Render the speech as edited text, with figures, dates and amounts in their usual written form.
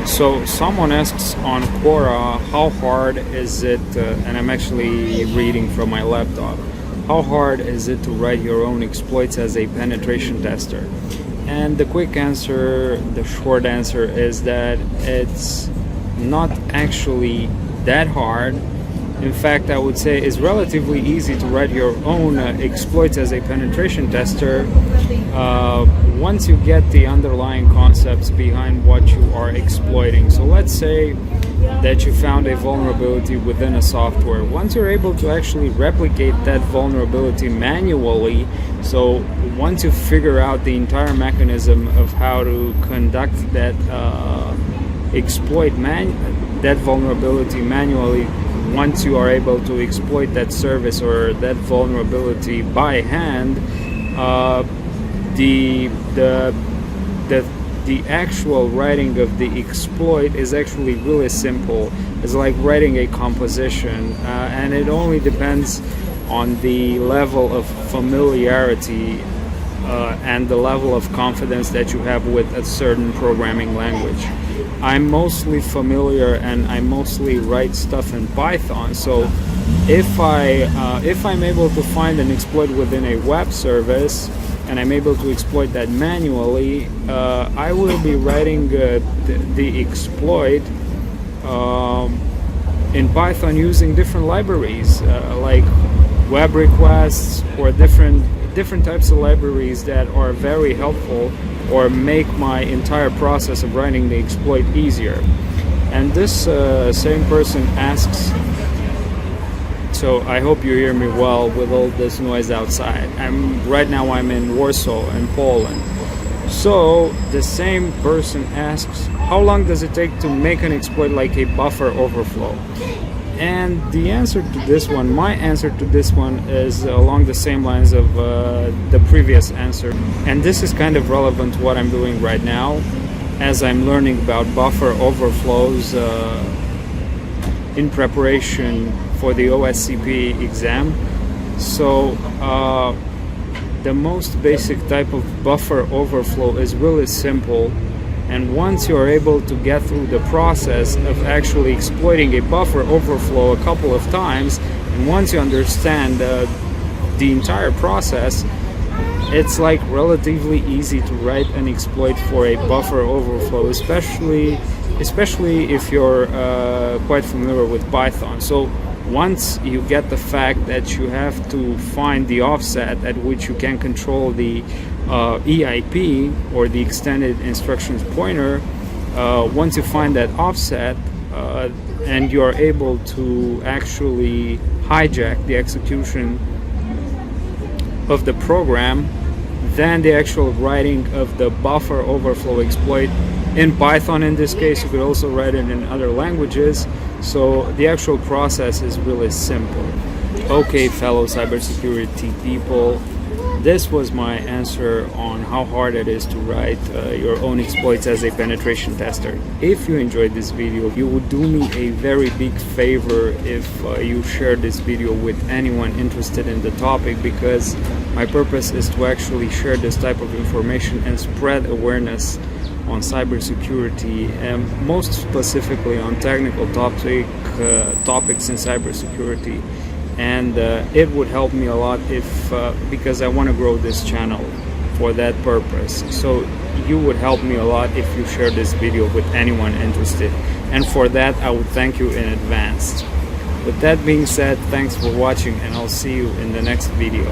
So someone asks on Quora, how hard is it, and I'm actually reading from my laptop, how hard is it to write your own exploits as a penetration tester? And the quick answer, the short answer is that it's not actually that hard. In fact, I would say it's relatively easy to write your own exploits as a penetration tester once you get the underlying concepts behind what you are exploiting. So let's say that you found a vulnerability within a software. Once you're able to actually replicate that vulnerability manually, so once you figure out the entire mechanism of how to conduct that that vulnerability manually, once you are able to exploit that service or that vulnerability by hand, the actual writing of the exploit is actually really simple. It's like writing a composition, and it only depends on the level of familiarity and the level of confidence that you have with a certain programming language. I'm mostly familiar and I mostly write stuff in Python, so if I'm able to find an exploit within a web service and I'm able to exploit that manually, I will be writing the exploit in Python using different libraries like web requests or different types of libraries that are very helpful or make my entire process of writing the exploit easier. And this same person asks, so I hope you hear me well with all this noise outside. Right now I'm in Warsaw in Poland. So the same person asks, how long does it take to make an exploit like a buffer overflow? And the answer to this one, my answer to this one, is along the same lines of the previous answer. And this is kind of relevant to what I'm doing right now, as I'm learning about buffer overflows in preparation for the OSCP exam. So the most basic type of buffer overflow is really simple. And once you're able to get through the process of actually exploiting a buffer overflow a couple of times, and once you understand the entire process, it's like relatively easy to write an exploit for a buffer overflow, especially if you're quite familiar with Python. So once you get the fact that you have to find the offset at which you can control the EIP or the extended instructions pointer, once you find that offset and you're able to actually hijack the execution of the program, then the actual writing of the buffer overflow exploit in Python, in this case, you could also write it in other languages. So the actual process is really simple. Okay, fellow cybersecurity people, this was my answer on how hard it is to write your own exploits as a penetration tester. If you enjoyed this video, you would do me a very big favor if you share this video with anyone interested in the topic, because my purpose is to actually share this type of information and spread awareness on cybersecurity, and most specifically on technical topics in cybersecurity. And it would help me a lot if because I want to grow this channel for that purpose. So you would help me a lot if you share this video with anyone interested, and for that I would thank you in advance. With that being said, thanks for watching, and I'll see you in the next video.